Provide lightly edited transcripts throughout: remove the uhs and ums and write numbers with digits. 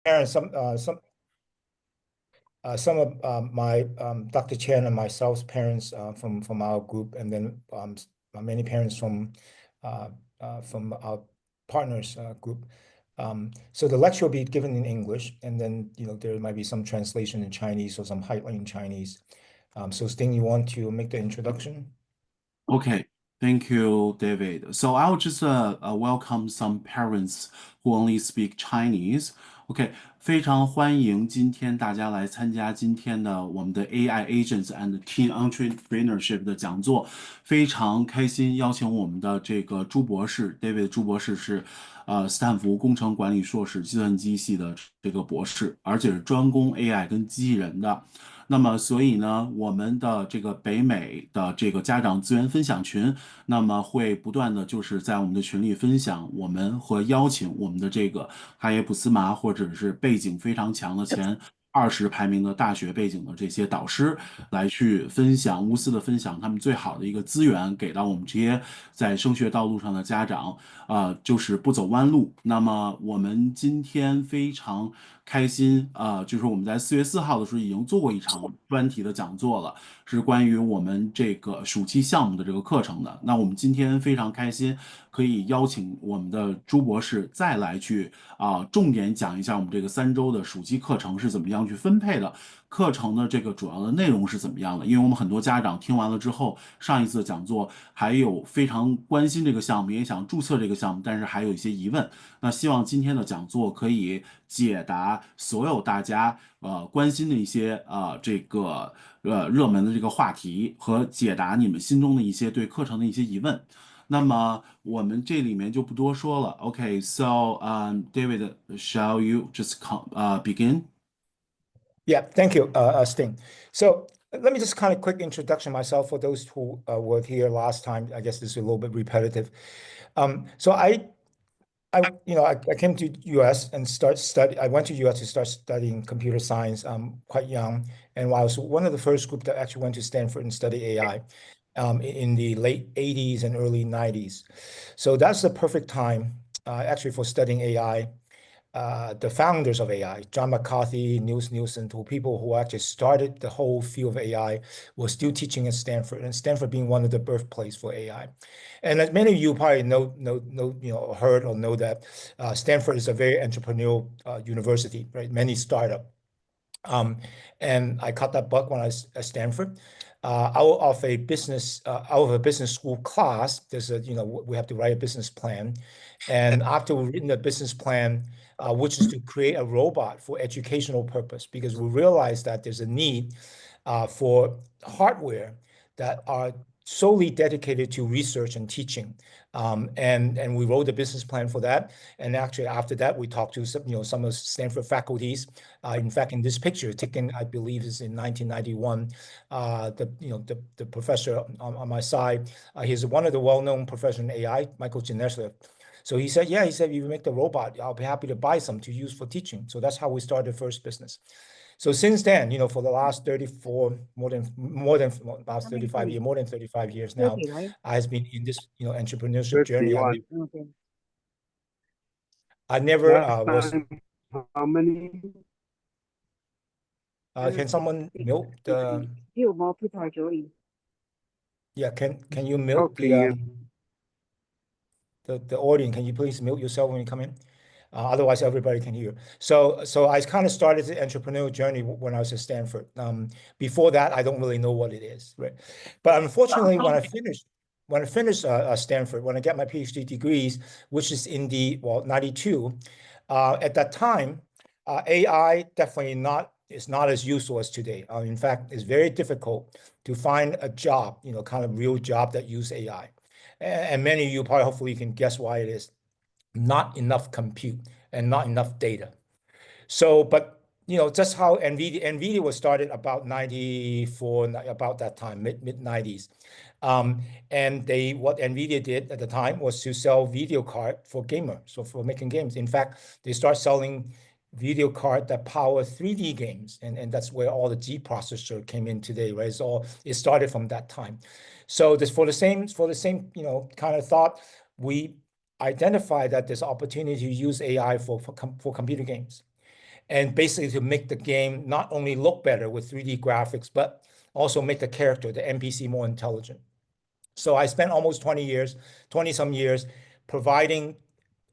parents, some of my Dr. Chen and myself's parents from our group, and then many parents from our partners group. So the lecture will be given in English, and then there might be some translation in Chinese or some highlight in Chinese. So Sting, you want to make the introduction? Okay, thank you, David. So I'll just welcome some parents who only speak Chinese. OK， 非常欢迎今天大家来参加今天的我们的 AI Agents and Teen Entrepreneurship 的讲座，非常开心邀请我们的这个朱博士 ，David 朱博士是斯坦福工程管理硕士，计算机系的这个博士，而且是专攻 AI 跟机器人的。那么，所以呢，我们的这个北美的这个家长资源分享群，那么会不断的就是在我们的群里分享，我们和邀请我们的这个哈耶普斯麻或者是背景非常强的前20排名的大学背景的这些导师来去分享，无私的分享他们最好的一个资源给到我们这些在升学道路上的家长，就是不走弯路。那么我们今天非常开心就是我们在4月4号的时候已经做过一场专题的讲座了，是关于我们这个暑期项目的这个课程的。那我们今天非常开心可以邀请我们的朱博士再来去重点讲一下我们这个3周的暑期课程是怎么样去分配的，课程的这个主要的内容是怎么样的。因为我们很多家长听完了之后，上一次讲座还有非常关心这个项目，也想注册这个项目，但是还有一些疑问。那希望今天的讲座可以解答所有大家关心的一些这个热门的这个话题，和解答你们心中的一些对课程的一些疑问。那么我们这里面就不多说了。Okay, so David, shall you just begin? Yeah, thank you, Sting. So let me just kind of quick introduction myself for those who were here last time. I guess this is a little bit repetitive. So I came to US and I went to US to start studying computer science quite young, and I was one of the first group that actually went to Stanford and studied AI in the late 80s and early 90s. So that's the perfect time actually for studying AI. The founders of AI, John McCarthy, Niels Nielsen, two people who actually started the whole field of AI, were still teaching at Stanford, and Stanford being one of the birthplaces for AI. And as many of you probably know, heard or know that Stanford is a very entrepreneurial university, right? Many startup. And I caught that bug when I was at Stanford. Out of a business school class, there's we have to write a business plan, and after we've written the business plan, which is to create a robot for educational purpose, because we realize that there's a need for hardware that are solely dedicated to research and teaching, and we wrote a business plan for that. And actually, after that, we talked to some of Stanford faculties. In fact, in this picture taken, I believe, is in 1991. The professor on my side, he's one of the well-known professors in AI, Michael Genesler. So he said, yeah, if you make the robot, I'll be happy to buy some to use for teaching. So that's how we started the first business. So since then, for the last 35 years now, I've been in this, entrepreneurship journey. I never was. How many? Can someone mute the? Few more people are joining. Yeah, can you mute the audience? Can you please mute yourself when you come in? Otherwise, everybody can hear. So I kind of started the entrepreneurial journey when I was at Stanford. Before that, I don't really know what it is, right? But unfortunately, when I finished Stanford, when I got my PhD degrees, which is in the 92, at that time, AI definitely is not as useful as today. In fact, it's very difficult to find a job, kind of real job that use AI. And many of you probably, hopefully, you can guess why it is. Not enough compute and not enough data. So, but just how NVIDIA was started about 94, about that time, mid 90s. And what NVIDIA did at the time was to sell video card for gamers, so for making games. In fact, they start selling video card that power 3D games, and that's where all the G processor came in today, right? So it started from that time. So this for the same kind of thought, we identify that there's opportunity to use AI for computer games. and basically to make the game not only look better with 3D graphics, but also make the character, the NPC, more intelligent. So I spent almost 20 some years providing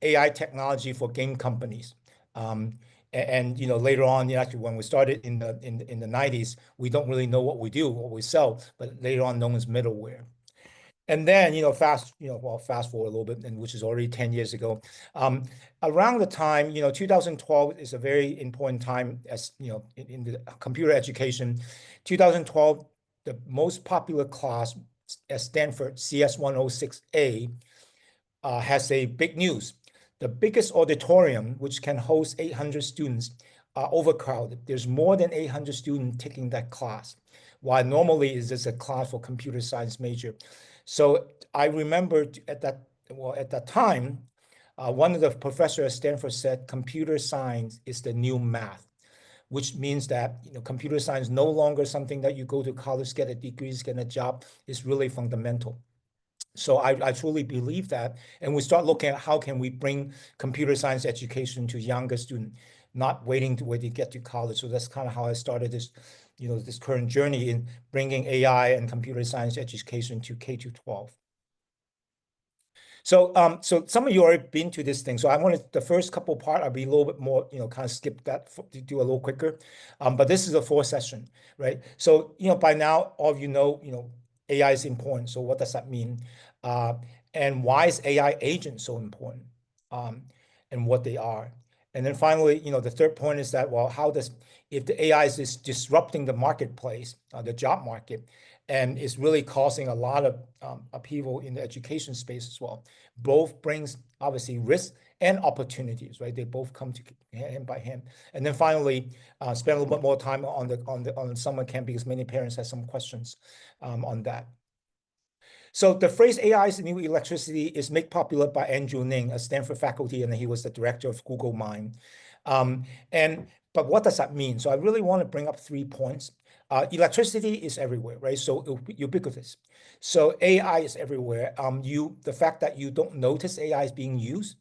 AI technology for game companies. And later on, actually, when we started in the 90s, we don't really know what we do, what we sell, but later on known as middleware. And then, fast forward a little bit, and which is already 10 years ago. Around the time, 2012 is a very important time as, in the computer education. 2012, the most popular class at Stanford, CS 106A, has a big news. The biggest auditorium, which can host 800 students, are overcrowded. There's more than 800 students taking that class, while normally it's just a class for computer science major. So I remember at that time, one of the professors at Stanford said, computer science is the new math, which means that computer science no longer something that you go to college, get a degree, get a job. Is really fundamental. So I truly believe that, and we start looking at how can we bring computer science education to younger students, not waiting to wait to get to college. So that's kind of how I started this, this current journey in bringing AI and computer science education to K-12. So some of you already been to this thing. So I wanted the first couple part, I'll be a little bit more, kind of skip that to do a little quicker. But this is a 4 session, right? So, by now, all of AI is important. So what does that mean? And why is AI agents so important? And what they are. And then finally, the third point is that, well, if the AI is disrupting the marketplace, the job market, and is really causing a lot of upheaval in the education space as well. Both brings obviously risk and opportunities, right? They both come to hand by hand. And then finally, spend a little bit more time on the summer camp because many parents have some questions on that. So the phrase AI is the new electricity is made popular by Andrew Ng, a Stanford faculty, and he was the director of Google Mind. But what does that mean? So I really want to bring up 3 points. Electricity is everywhere, right? So ubiquitous. So AI is everywhere. The fact that you don't notice AI is being used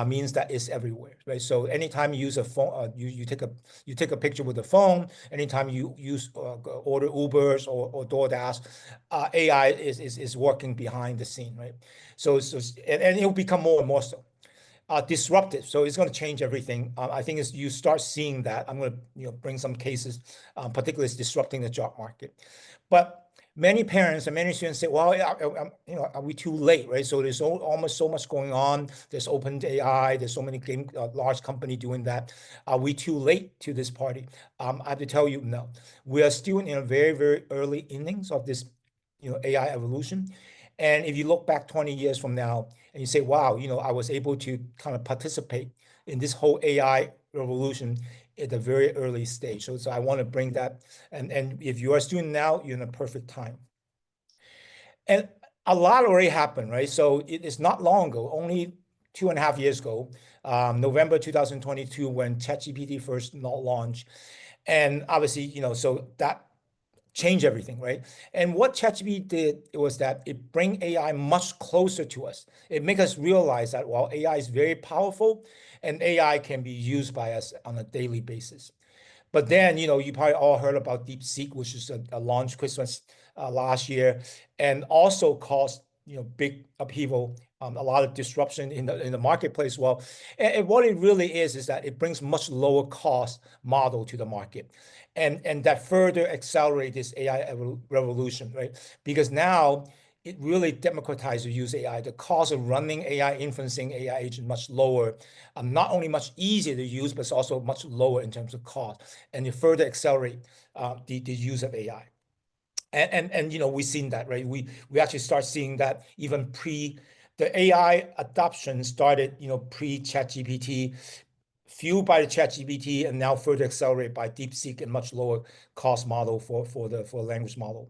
means that it's everywhere, right? So anytime you use a phone, you take a picture with a phone. Anytime you use order Ubers or DoorDash, AI is working behind the scene, right? So and it will become more and more so. Disruptive, so it's going to change everything. I think as you start seeing that, I'm going to bring some cases, particularly it's disrupting the job market. But many parents and many students say, well, are we too late, right? So there's almost so much going on. There's OpenAI, there's so many large company doing that. Are we too late to this party? I have to tell you, no. We are still in a very, very early innings of this, AI evolution. And if you look back 20 years from now and you say, wow, I was able to kind of participate in this whole AI revolution at a very early stage. So I want to bring that. And if you are a student now, you're in a perfect time. And a lot already happened, right? So it is not long ago, only 2.5 years ago, November 2022, when ChatGPT first launched. And obviously, so that change everything, right? And what ChatGPT did was that it bring AI much closer to us. It make us realize that while AI is very powerful and AI can be used by us on a daily basis. But then, you probably all heard about DeepSeek, which is a launch Christmas last year, and also caused big upheaval, a lot of disruption in the marketplace. Well, and what it really is that it brings much lower cost model to the market, and that further accelerates this AI revolution, right? Because now it really democratizes the use of AI. The cost of running AI, inferencing AI agent much lower, not only much easier to use, but it's also much lower in terms of cost, and it further accelerate the use of AI. And we've seen that, right? We actually start seeing that even the AI adoption started, pre-ChatGPT, fueled by the ChatGPT, and now further accelerated by DeepSeek and much lower cost model for language model.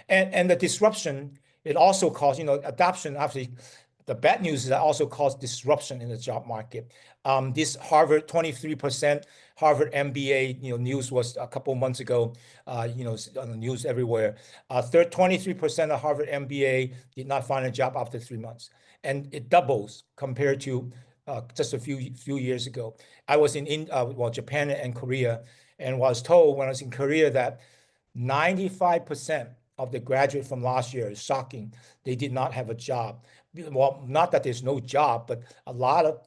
And the disruption, it also caused, adoption. Obviously, the bad news is that also caused disruption in the job market. This Harvard 23% Harvard MBA, news was a couple of months ago, on the news everywhere. 23% of Harvard MBA did not find a job after 3 months, and it doubles compared to just a few years ago. I was in Japan and Korea, and was told when I was in Korea that 95% of the graduate from last year is shocking. They did not have a job. Well, not that there's no job, but a lot of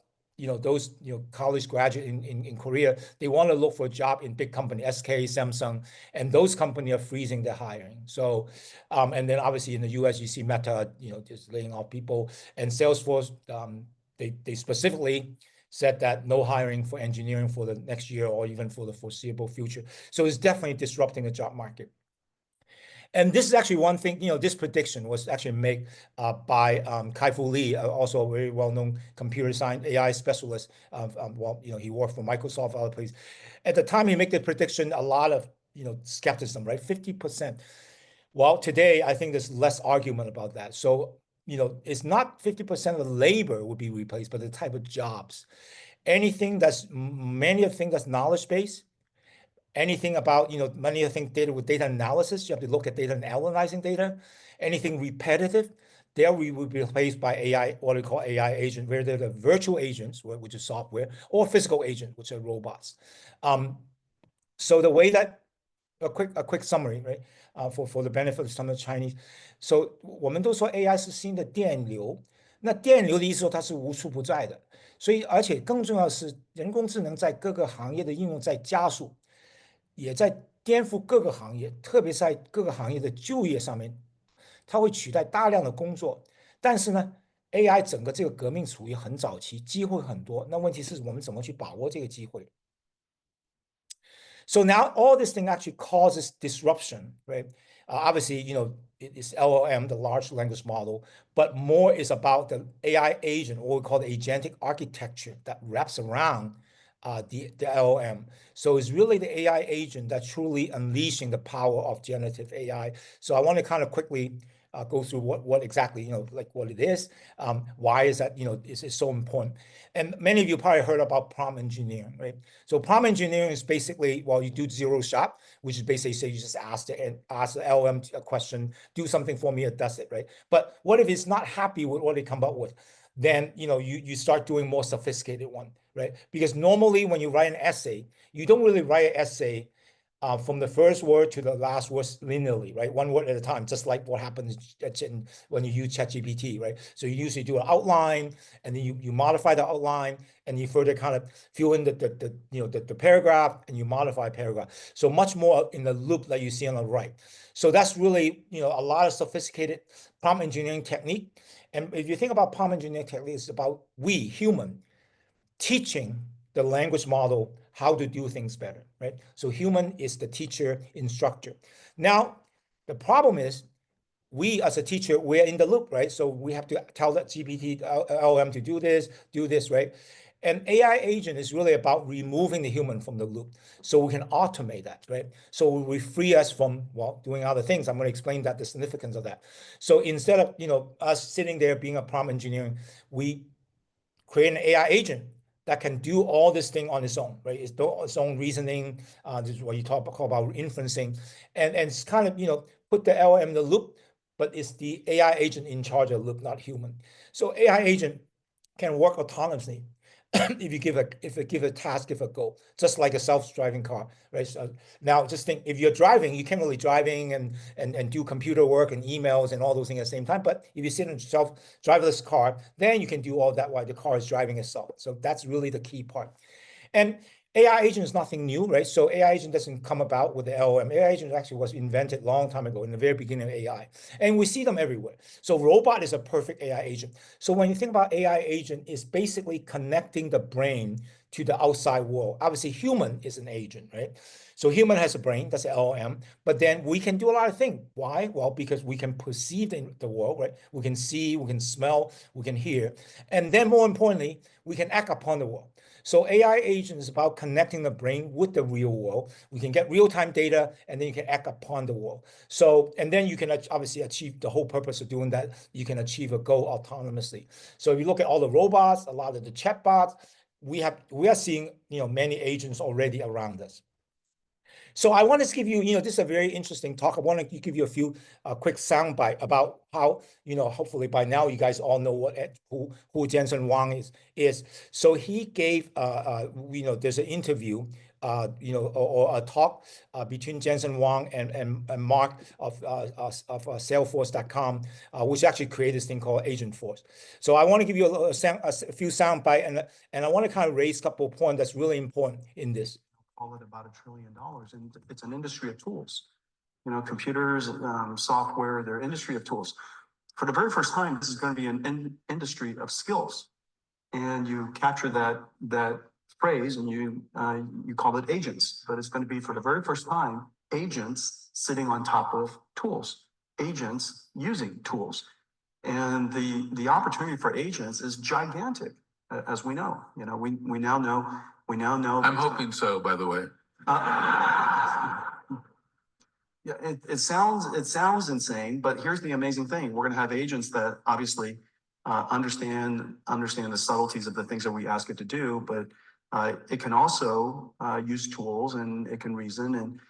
those college graduate in Korea, they want to look for a job in big company, SK, Samsung, and those companies are freezing their hiring. So, and then obviously in the US, you see Meta, just laying off people, and Salesforce, they specifically said that no hiring for engineering for the next year or even for the foreseeable future. So it's definitely disrupting the job market. And this is actually one thing, this prediction was actually made by Kai-Fu Lee, also a very well-known computer science AI specialist. He worked for Microsoft, other places. At the time he made the prediction, a lot of, skepticism, right? 50%. Well, today, I think there's less argument about that. So, it's not 50% of the labor would be replaced, but the type of jobs. Anything that's, many of the things that's knowledge-based, anything about, many of the things data with data analysis, you have to look at data and analyzing data. Anything repetitive, there we will be replaced by AI, what we call AI agent, where they're the virtual agents, which is software, or physical agent, which are robots. So the way that, a quick summary, right? For the benefit of some of the Chinese. So 我们都说 AI 是新的电流，那电流的意思说它是无处不在的，所以而且更重要的是人工智能在各个行业的应用在加速，也在颠覆各个行业，特别是在各个行业的就业上面，它会取代大量的工作。但是呢 ，AI 整个这个革命处于很早期，机会很多，那问题是我们怎么去把握这个机会？ So now all this thing actually causes disruption, right? Obviously, it's LLM, the large language model, but more is about the AI agent, or we call the agentic architecture that wraps around the LLM. So it's really the AI agent that's truly unleashing the power of generative AI. So I want to kind of quickly go through what exactly, like what it is, why is that, it's so important. And many of you probably heard about prompt engineering, right? So prompt engineering is basically, well, you do zero shot, which is basically say you just ask the LLM a question, do something for me, it does it, right? But what if it's not happy with what they come up with? Then, you start doing more sophisticated one, right? Because normally when you write an essay, you don't really write an essay from the first word to the last word linearly, right? One word at a time, just like what happens when you use ChatGPT, right? So you usually do an outline, and then you modify the outline, and you further kind of fill in the paragraph, and you modify paragraph. So much more in the loop that you see on the right. So that's really, a lot of sophisticated prompt engineering technique. And if you think about prompt engineering technique, it's about we, human, teaching the language model how to do things better, right? So human is the teacher, instructor. Now, the problem is we as a teacher, we're in the loop, right? So we have to tell that GPT, LLM to do this, right? And AI agent is really about removing the human from the loop so we can automate that, right? So we free us from, doing other things. I'm going to explain that, the significance of that. So instead of, us sitting there being a prompt engineering, we create an AI agent that can do all this thing on its own, right? Its own reasoning. This is what you call about inferencing, and it's kind of put the LLM in the loop, but it's the AI agent in charge of the loop, not human. So AI agent can work autonomously if you give a task, give a goal, just like a self-driving car, right? So now just think, if you're driving, you can't really driving and do computer work and emails and all those things at the same time. But if you sit in a self-driverless car, then you can do all that while the car is driving itself. So that's really the key part. And AI agent is nothing new, right? So AI agent doesn't come about with the LLM. AI agent actually was invented a long time ago in the very beginning of AI. And we see them everywhere. So robot is a perfect AI agent. So when you think about AI agent, it's basically connecting the brain to the outside world. Obviously, human is an agent, right? So human has a brain, that's the LLM, but then we can do a lot of things. Why? Well, because we can perceive the world, right? We can see, we can smell, we can hear. And then more importantly, we can act upon the world. So AI agent is about connecting the brain with the real world. We can get real-time data, and then you can act upon the world. So, and then you can obviously achieve the whole purpose of doing that. You can achieve a goal autonomously. So if you look at all the robots, a lot of the chatbots, we are seeing many agents already around us. So I want to give you, this is a very interesting talk. I want to give you a few quick soundbite about how, hopefully by now you guys all know who Jensen Huang is. So he gave, there's an interview, or a talk between Jensen Huang and Mark of Salesforce.com, which actually created this thing called Agent Force. So I want to give you a few soundbite, and I want to kind of raise a couple of points that's really important in this. Call it about $1 trillion, and it's an industry of tools. Computers, software, they're industry of tools. For the very first time, this is going to be an industry of skills, and you capture that phrase and you call it agents, but it's going to be for the very first time agents sitting on top of tools, agents using tools, and the opportunity for agents is gigantic, as we know. We now know. I'm hoping so, by the way. Yeah, it sounds insane, but here's the amazing thing: we're going to have agents that obviously understand the subtleties of the things that we ask it to do, but it can also use tools, and it can reason, and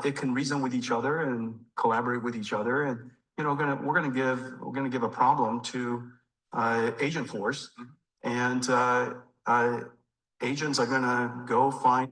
it can reason with each other and collaborate with each other. And we're going to give a problem to Agent Force, and agents are going to go find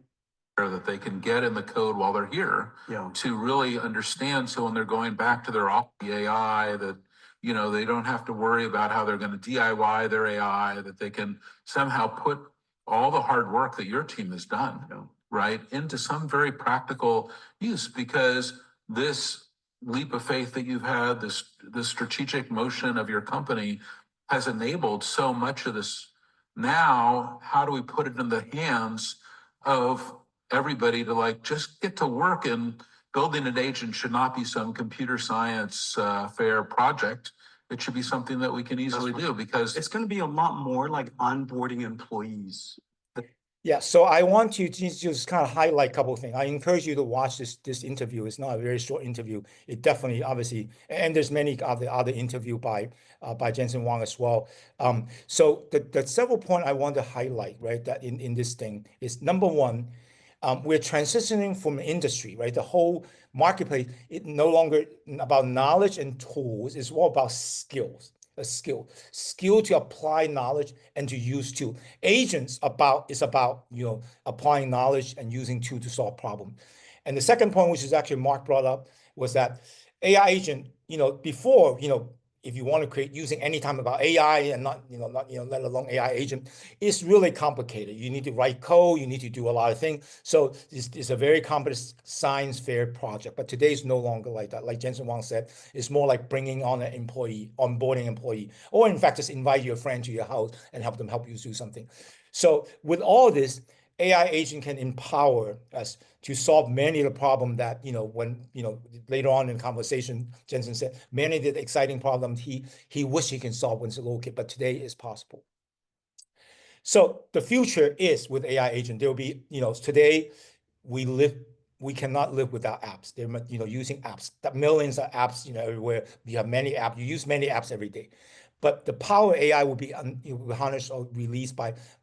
that they can get in the code while they're here to really understand. So when they're going back to their AI, that, they don't have to worry about how they're going to DIY their AI, that they can somehow put all the hard work that your team has done, right, into some very practical use, because this leap of faith that you've had, this strategic motion of your company has enabled so much of this. Now, how do we put it in the hands of everybody to just get to work? And building an agent should not be some computer science fair project. It should be something that we can easily do, because it's going to be a lot more like onboarding employees. Yeah, so I want to just kind of highlight a couple of things. I encourage you to watch this interview. It's not a very short interview. It definitely, obviously, and there's many other interview by Jensen Huang as well. So the several points I want to highlight, right, that in this thing is, number one, we're transitioning from industry, right? The whole marketplace, it no longer about knowledge and tools. It's all about skills. A skill to apply knowledge and to use tool. Agents is about applying knowledge and using tool to solve problem. And the second point, which is actually Mark brought up, was that AI agent, before, if you want to create using any time about AI and not let alone AI agent, it's really complicated. You need to write code, you need to do a lot of things. So it's a very complex science fair project. But today is no longer like that. Like Jensen Huang said, it's more like bringing on an employee, onboarding employee, or in fact, just invite your friend to your house and help you do something. So with all this, AI agent can empower us to solve many of the problems that, when, later on in the conversation, Jensen said, many of the exciting problems he wished he can solve when he's a little kid, but today is possible. So the future is with AI agent. There will be, today we cannot live without apps. They're, using apps, millions of apps, everywhere. We have many apps, you use many apps every day. But the power of AI will be harnessed or released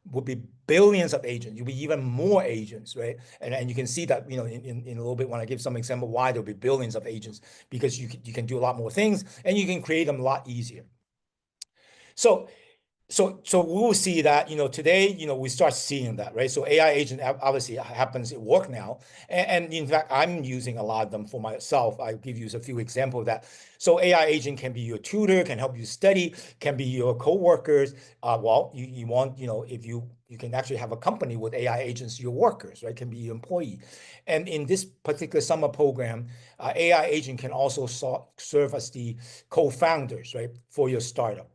will be billions of agents. You'll be even more agents, right? And you can see that, in a little bit when I give some example why there'll be billions of agents, because you can do a lot more things and you can create them a lot easier. So we will see that, today, we start seeing that, right? So AI agent obviously happens at work now. And in fact, I'm using a lot of them for myself. I'll give you a few examples of that. So AI agent can be your tutor, can help you study, can be your co-workers. Well, you want, if you can actually have a company with AI agents, your workers, right? Can be your employee. And in this particular summer program, AI agent can also serve as the co-founders, right, for your startup.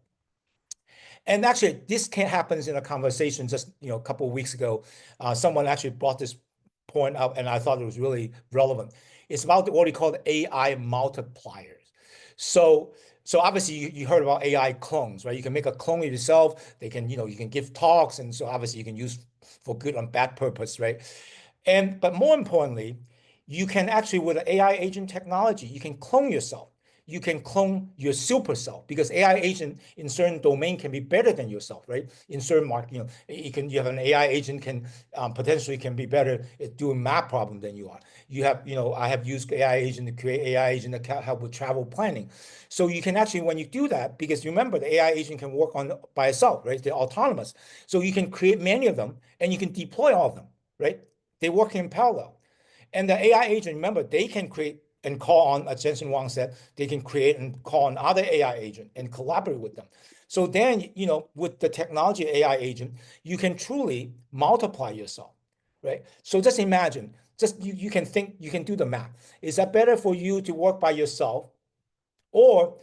And actually, this happens in a conversation just a couple of weeks ago. Someone actually brought this point up, and I thought it was really relevant. It's about what we call AI multipliers. So obviously you heard about AI clones, right? You can make a clone of yourself. They can, you can give talks, and so obviously you can use for good and bad purpose, right? But more importantly, you can actually, with an AI agent technology, you can clone yourself. you can clone your super self because AI agent in certain domain can be better than yourself, right? In certain market, you have an AI agent can potentially can be better at doing math problem than you are. You have, I have used AI agent to create AI agent that can help with travel planning. So you can actually, when you do that, because remember the AI agent can work on by itself, right? They're autonomous. So you can create many of them and you can deploy all of them, right? They work in parallel. And the AI agent, remember, they can create and call on, as Jensen Wang said, they can create and call on other AI agent and collaborate with them. So then, with the technology AI agent, you can truly multiply yourself, right? So just imagine, you can think, you can do the math. Is that better for you to work by yourself, or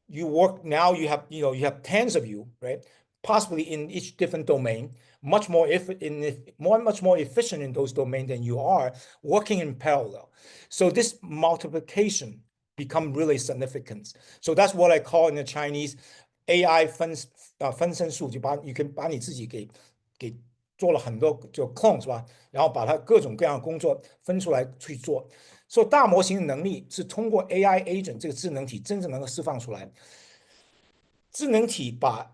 you work now? You have tens of you, right? Possibly in each different domain, much more efficient in those domains than you are working in parallel. So this multiplication become really significant. So that's what I call in the Chinese AI 分身术，就把你自己给做了很多就 clone 是吧？然后把它各种各样的工作分出来去做。所以大模型的能力是通过 AI agent 这个智能体真正能够释放出来。智能体把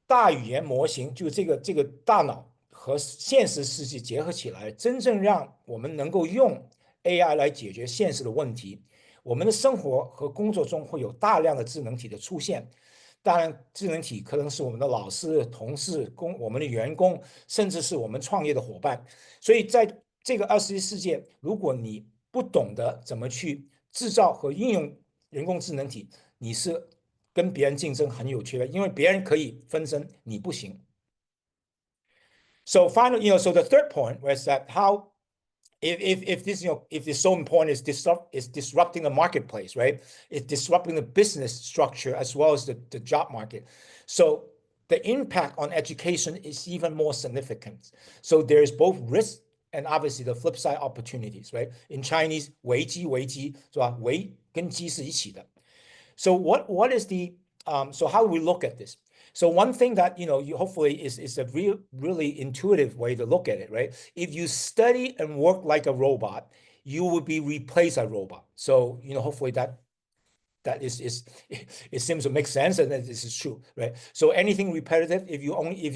大语言模型，就这个大脑和现实世界结合起来，真正让我们能够用 AI 来解决现实的问题。我们的生活和工作中会有大量的智能体的出现。当然，智能体可能是我们的老师、同事、我们的员工，甚至是我们创业的伙伴。所以在这个21世纪，如果你不懂得怎么去制造和应用人工智能体，你是跟别人竞争很有趣的，因为别人可以分身，你不行。So finally, so the third point was that how if this if it's so important is disrupting the marketplace, right? It's disrupting the business structure as well as the job market. So the impact on education is even more significant. So there's both risk and obviously the flip side opportunities, right? In Chinese, 危机是吧？危跟机是一起的。So what is the so how do we look at this? So one thing that you hopefully is a really intuitive way to look at it, right? If you study and work like a robot, you will be replaced by a robot. So hopefully that is it seems to make sense, and that this is true, right? So anything repetitive, if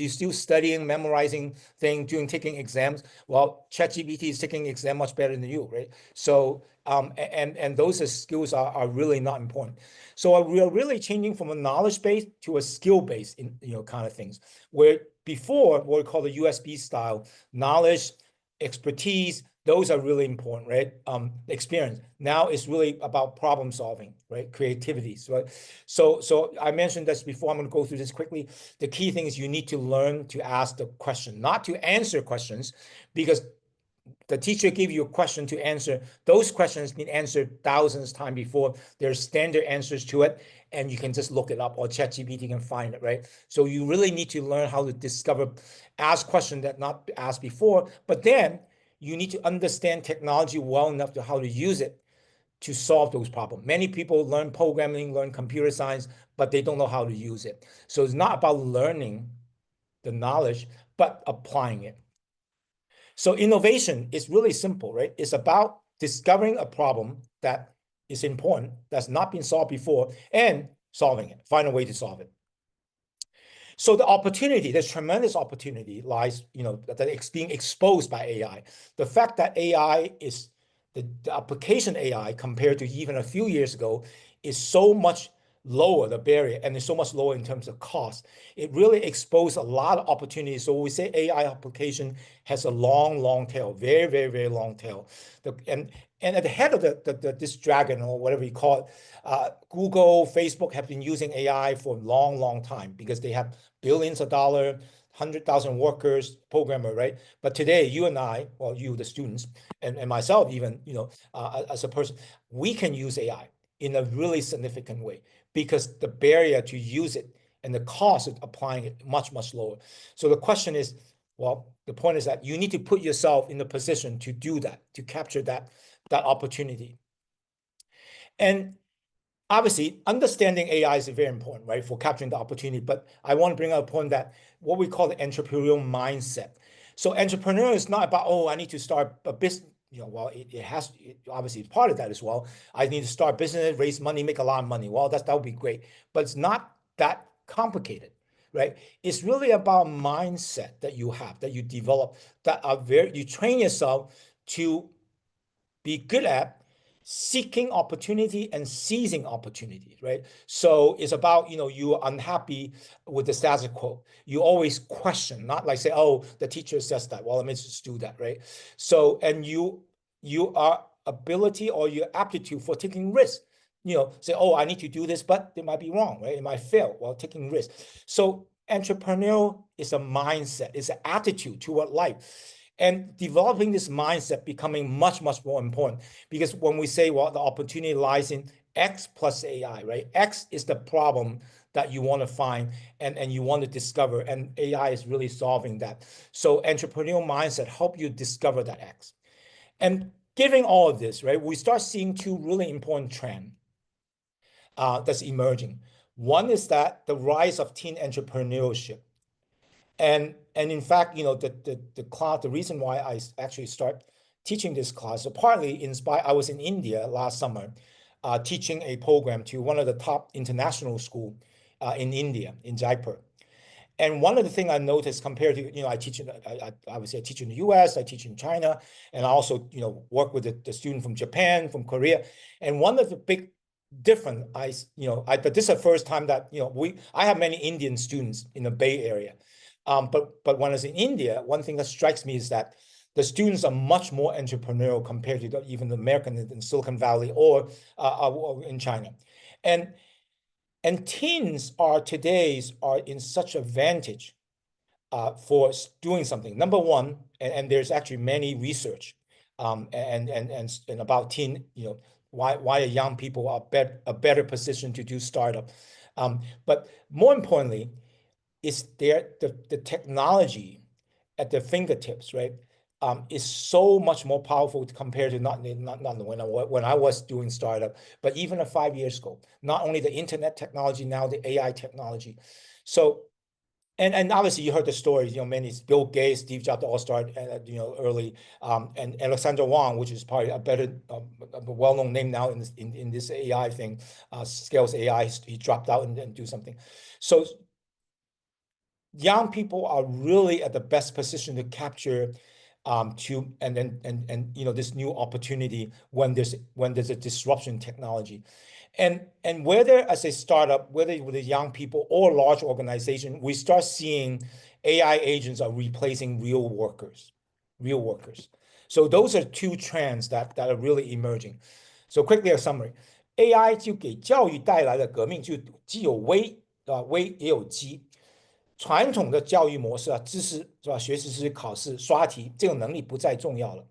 you still studying, memorizing things, taking exams, well, ChatGPT is taking exam much better than you, right? So and those skills are really not important. So we are really changing from a knowledge base to a skill base in kind of things, where before what we call the USB style knowledge, expertise, those are really important, right? Experience. Now it's really about problem solving, right? Creativity, right? So I mentioned this before. I'm going to go through this quickly. The key thing is you need to learn to ask the question, not to answer questions, because the teacher gave you a question to answer. Those questions been answered thousands of times before. There's standard answers to it, and you can just look it up, or ChatGPT can find it, right? So you really need to learn how to ask questions that not asked before, but then you need to understand technology well enough to how to use it to solve those problems. Many people learn programming, learn computer science, but they don't know how to use it. So it's not about learning the knowledge, but applying it. So innovation is really simple, right? It's about discovering a problem that is important, that's not been solved before, and solving it, find a way to solve it. So the opportunity, there's tremendous opportunity lies, that it's being exposed by AI. The fact that AI is the application AI compared to even a few years ago is so much lower, the barrier, and it's so much lower in terms of cost. It really exposed a lot of opportunities. So we say AI application has a long tail, very, very, very long tail. And at the head of this dragon, or whatever you call it, Google, Facebook have been using AI for a long time because they have billions of dollars, 100,000 workers, programmer, right? But today, you and I, well, you, the students, and myself even, as a person, we can use AI in a really significant way because the barrier to use it and the cost of applying it much lower. So the question is, well, the point is that you need to put yourself in the position to do that, to capture that opportunity. And obviously, understanding AI is very important, right, for capturing the opportunity. But I want to bring up a point that what we call the entrepreneurial mindset. So entrepreneur is not about, I need to start a business, well, it obviously it's part of that as well. I need to start business, raise money, make a lot of money. Well, that would be great, but it's not that complicated, right? It's really about mindset that you have, that you develop, that you train yourself to be good at seeking opportunity and seizing opportunity, right? So it's about, you're unhappy with the status quo. You always question, not like say, oh, the teacher says that. Well, let me just do that, right? So, and you are ability or your aptitude for taking risks. Say, oh, I need to do this, but it might be wrong, right? It might fail while taking risks. So entrepreneurial is a mindset, it's an attitude toward life. And developing this mindset becoming much, much more important, because when we say, well, the opportunity lies in X plus AI, right? X is the problem that you want to find and you want to discover, and AI is really solving that. So entrepreneurial mindset help you discover that X. And given all of this, right, we start seeing two really important trends that's emerging. One is that the rise of teen entrepreneurship. And in fact, the class, the reason why I actually start teaching this class, so partly inspired, I was in India last summer, teaching a program to one of the top international school in India, in Jaipur. And one of the things I noticed compared to, I teach in the US, I teach in China, and I also, work with the student from Japan, from Korea. And one of the big difference, but this is the first time that, I have many Indian students in the Bay Area. But when I was in India, one thing that strikes me is that the students are much more entrepreneurial compared to even the American in Silicon Valley or in China. And teens are in such advantage for doing something. Number one, and there's actually many research and about teen, why young people are a better position to do startup. But more importantly, is the technology at their fingertips, right? Is so much more powerful compared to not when I was doing startup, but even 5 years ago. Not only the internet technology, now the AI technology. So, and obviously you heard the stories. Many Bill Gates, Steve Jobs all started early, and Alexander Wang, which is probably a better, a well-known name now in this AI thing, Scales AI. He dropped out and do something. So young people are really at the best position to capture this new opportunity when there's a disruption in technology. And whether as a startup, whether with the young people or large organization, we start seeing AI agents are replacing real workers. So those are two trends that are really emerging. So quickly a summary, AI 就给教育带来了革命，就既有危也有机。传统的教育模式知识是吧？学习知识、考试、刷题，这种能力不再重要了。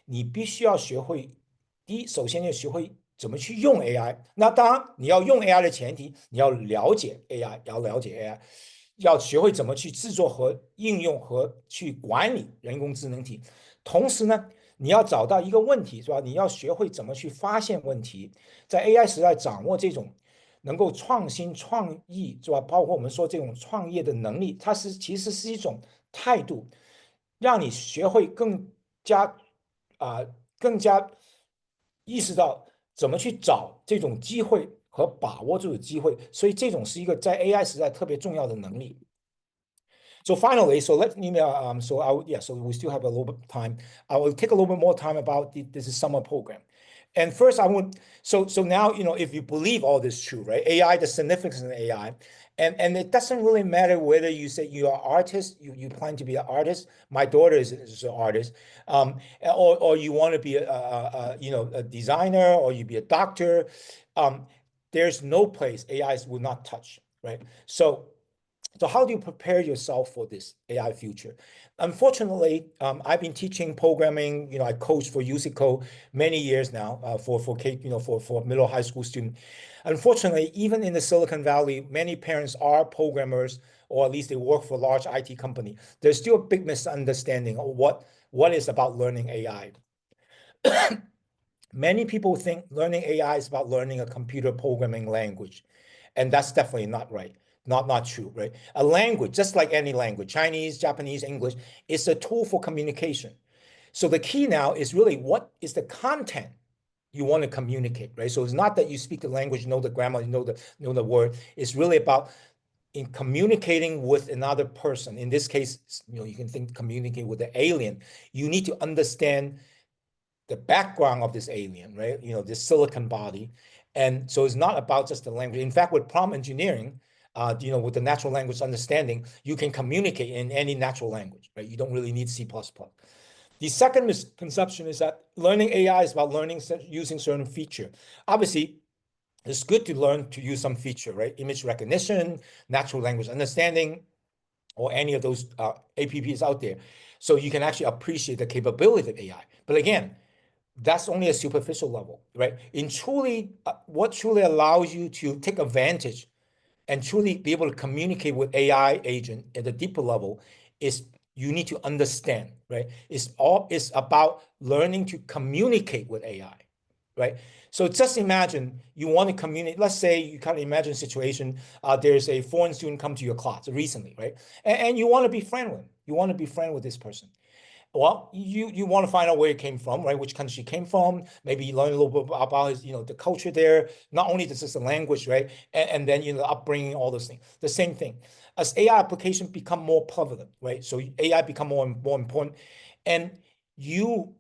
你必须要学会，第一，首先要学会怎么去用 AI。那当然，你要用 AI 的前提，你要了解 AI， 要学会怎么去制作和应用和去管理人工智能体。同时呢，你要找到一个问题，是吧？你要学会怎么去发现问题，在 AI 时代掌握这种能够创新创意，是吧？包括我们说这种创业的能力，它其实是一种态度，让你学会更加意识到怎么去找这种机会和把握这种机会，所以这种是一个在 AI 时代特别重要的能力。So finally, so let me so we still have a little bit of time. I will take a little bit more time about this summer program. And first, so now, if you believe all this is true, right? AI, the significance of AI, and it doesn't really matter whether you say you are artist, you plan to be an artist. My daughter is an artist, or you want to be a designer, or you be a doctor. There's no place AI will not touch, right? So how do you prepare yourself for this AI future? Unfortunately, I've been teaching programming. I coach for UCCO many years now for middle high school students. Unfortunately, even in the Silicon Valley, many parents are programmers, or at least they work for a large IT company. There's still a big misunderstanding of what is about learning AI. Many people think learning AI is about learning a computer programming language, and that's definitely not right. Not true, right? A language, just like any language, Chinese, Japanese, English, is a tool for communication. So the key now is really what is the content you want to communicate, right? So it's not that you speak the language, you know the grammar, you know the word. It's really about in communicating with another person. In this case, you can think communicate with the alien. You need to understand the background of this alien, right? This silicon body. And so it's not about just the language. In fact, with prompt engineering, with the natural language understanding, you can communicate in any natural language, right? You don't really need C++. The second misconception is that learning AI is about learning using certain feature. Obviously, it's good to learn to use some feature, right? Image recognition, natural language understanding, or any of those APPs out there. So you can actually appreciate the capability of AI. But again, that's only a superficial level, right? What truly allows you to take advantage and truly be able to communicate with AI agent at a deeper level is you need to understand, right? It's about learning to communicate with AI, right? So just imagine you want to communicate. Let's say you kind of imagine a situation. There's a foreign student come to your class recently, right? And you want to be friend with him. You want to be friend with this person. Well, you want to find out where he came from, right? Which country he came from. Maybe you learn a little bit about his, the culture there. Not only just the language, right? And then, the upbringing, all those things. The same thing. As AI applications become more prevalent, right? So AI become more important. And you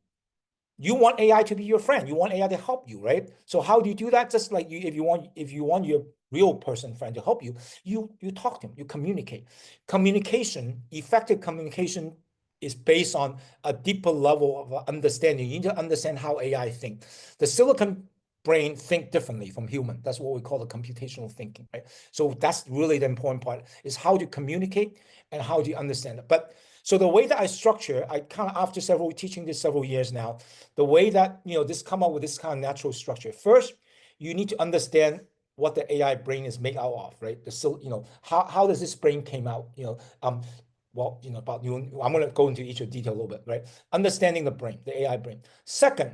want AI to be your friend. You want AI to help you, right? So how do you do that? Just like if you want your real person friend to help you, you talk to him, you communicate. Effective communication is based on a deeper level of understanding. You need to understand how AI thinks. The silicon brain think differently from human. That's what we call the computational thinking, right? So that's really the important part, is how to communicate and how do you understand it. But so the way that I structure, I kind of, after teaching this several years now, the way that, this come up with this kind of natural structure. First, you need to understand what the AI brain is made out of, right? How does this brain came out, well, I'm going to go into each of detail a little bit, right? Understanding the brain, the AI brain. Second,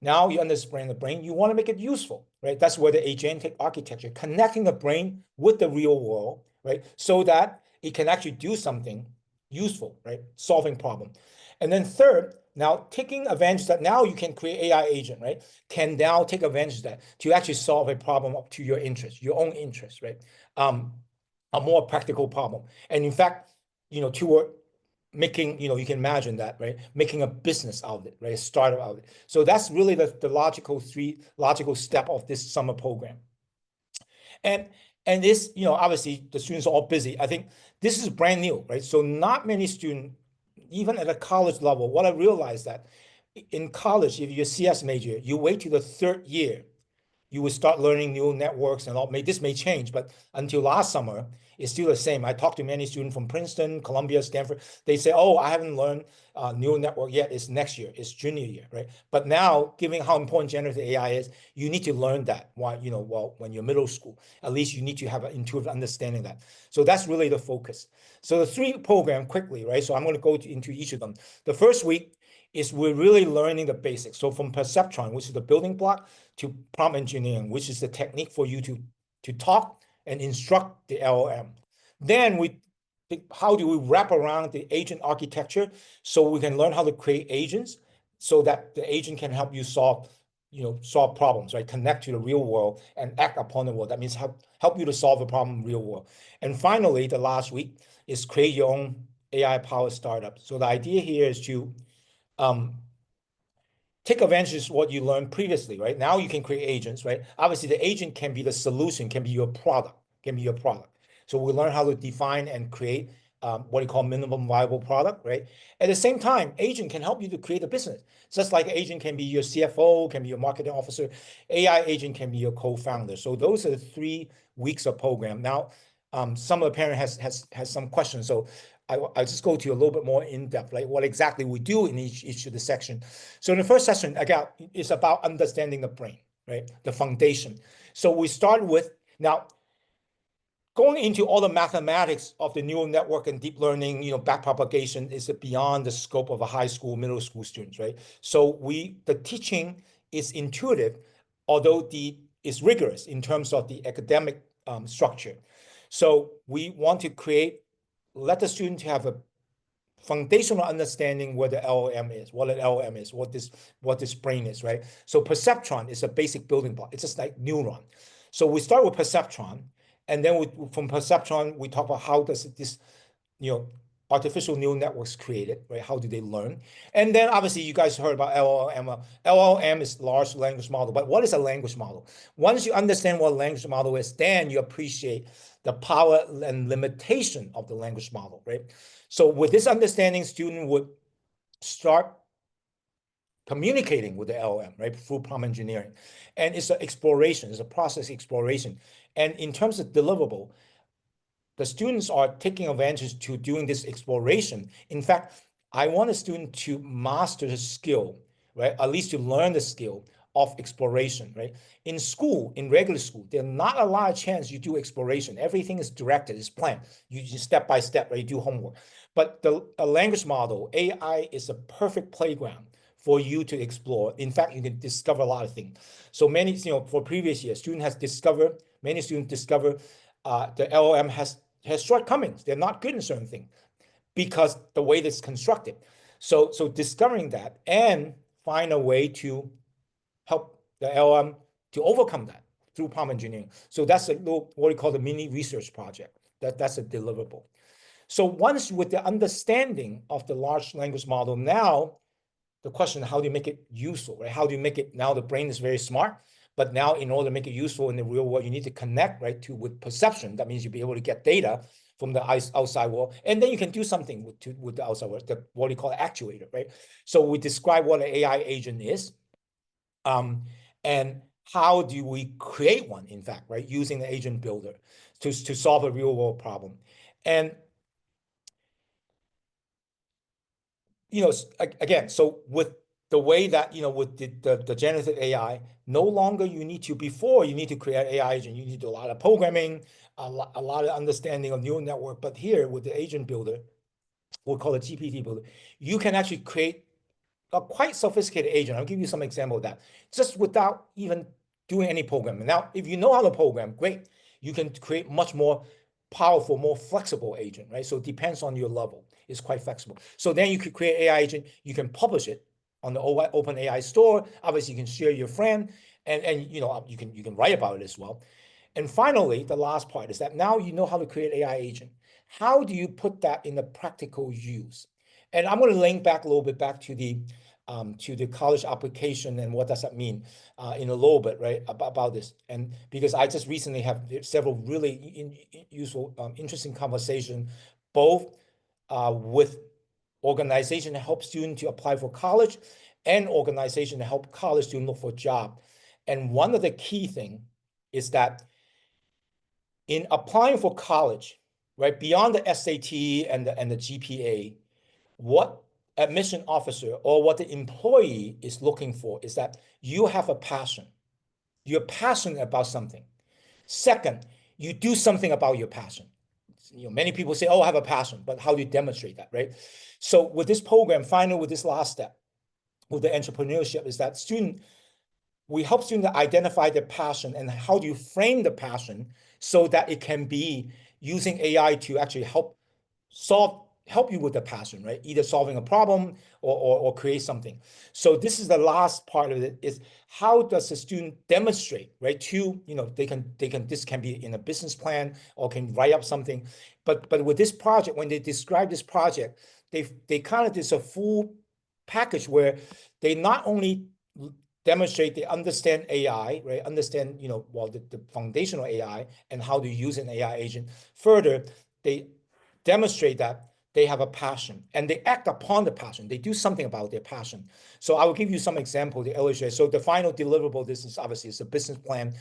now you understand the brain, you want to make it useful, right? That's where the agentic architecture, connecting the brain with the real world, right? So that it can actually do something useful, right? Solving problem. And then third, now taking advantage that now you can create AI agent, right? Can now take advantage of that to actually solve a problem up to your interest, your own interest, right? A more practical problem. And in fact, toward making, you can imagine that, right? Making a business out of it, right? A startup out of it. So that's really the logical step of this summer program. And this, obviously the students are all busy. I think this is brand new, right? So not many students, even at a college level, what I realized that in college, if you're a CS major, you wait till the third year, you will start learning neural networks and all. This may change, but until last summer, it's still the same. I talked to many students from Princeton, Columbia, Stanford. They say, oh, I haven't learned neural network yet. It's next year. It's junior year, right? But now, given how important generative AI is, you need to learn that when you're middle school. At least you need to have an intuitive understanding of that. So that's really the focus. So the three program quickly, right? So I'm going to go into each of them. The first week is we're really learning the basics. So from perceptron, which is the building block, to prompt engineering, which is the technique for you to talk and instruct the LLM. Then how do we wrap around the agent architecture so we can learn how to create agents so that the agent can help you solve problems, right? Connect to the real world and act upon the world. That means help you to solve a problem in the real world. And finally, the last week is create your own AI-powered startup. So the idea here is to take advantage of what you learned previously, right? Now you can create agents, right? Obviously, the agent can be the solution, can be your product. So we learn how to define and create what you call minimum viable product, right? At the same time, agent can help you to create a business. Just like agent can be your CFO, can be your marketing officer, AI agent can be your co-founder. So those are the 3 weeks of program. Now, some of the parent has some questions. So I'll just go to a little bit more in depth, like what exactly we do in each of the section. So in the first session, again, it's about understanding the brain, right? The foundation. So we start with, now, going into all the mathematics of the neural network and deep learning, backpropagation is beyond the scope of a high school, middle school students, right? So the teaching is intuitive, although it's rigorous in terms of the academic structure. So we want to let the student have a foundational understanding what the LLM is, what an LLM is, what this brain is, right? So perceptron is a basic building block. It's just like neuron. So we start with perceptron, and then from perceptron, we talk about how does this, artificial neural networks created, right? How do they learn? And then obviously you guys heard about LLM. LLM is large language model, but what is a language model? Once you understand what a language model is, then you appreciate the power and limitation of the language model, right? So with this understanding, student would start communicating with the LLM, right, through prompt engineering. And it's an exploration, it's a process exploration. And in terms of deliverable, the students are taking advantage to doing this exploration. In fact, I want a student to master the skill, right? At least to learn the skill of exploration, right? In school, in regular school, there's not a lot of chance you do exploration. Everything is directed, it's planned. You just step by step, right? You do homework. But a language model, AI, is a perfect playground for you to explore. In fact, you can discover a lot of things. So many, for previous years, many students discover the LLM has shortcomings. They're not good in certain things because the way it's constructed. So discovering that and find a way to help the LLM to overcome that through prompt engineering. So that's a little, what we call the mini research project. That's a deliverable. So once with the understanding of the large language model, now the question, how do you make it useful, right? How do you make it, now the brain is very smart, but now in order to make it useful in the real world, you need to connect, right, with perception. That means you'll be able to get data from the outside world, and then you can do something with the outside world, what we call actuator, right? So we describe what an AI agent is, and how do we create one, in fact, right, using the agent builder to solve a real world problem. And again, so with the way that, with the generative AI, no longer before you need to create an AI agent, you need to do a lot of programming, a lot of understanding of neural network. But here with the agent builder, we'll call it GPT builder, you can actually create a quite sophisticated agent. I'll give you some example of that, just without even doing any programming. Now, if you know how to program, great. You can create much more powerful, more flexible agent, right? So it depends on your level. It's quite flexible. So then you could create AI agent. You can publish it on the open AI store. Obviously, you can share your friend, and you can write about it as well. And finally, the last part is that now you know how to create AI agent. How do you put that in the practical use? And I'm going to link back a little bit back to the college application and what does that mean in a little bit, right, about this. And because I just recently have several really useful, interesting conversations, both with organization to help students to apply for college and organization to help college students look for a job. And one of the key things is that in applying for college, right, beyond the SAT and the GPA, what admission officer or what the employee is looking for is that you have a passion. You're passionate about something. Second, you do something about your passion. Many people say, oh, I have a passion, but how do you demonstrate that, right? So with this program, finally, with this last step, with the entrepreneurship, is that we help students identify their passion and how do you frame the passion so that it can be using AI to actually help you with the passion, right? Either solving a problem or create something. So this is the last part of it, is how does the student demonstrate, right? This can be in a business plan or can write up something. But with this project, when they describe this project, they kind of did a full package where they not only demonstrate they understand AI, right? Understand, the foundational AI and how to use an AI agent. Further, they demonstrate that they have a passion and they act upon the passion. They do something about their passion. So I will give you some example to illustrate. So the final deliverable, this is obviously it's a business plan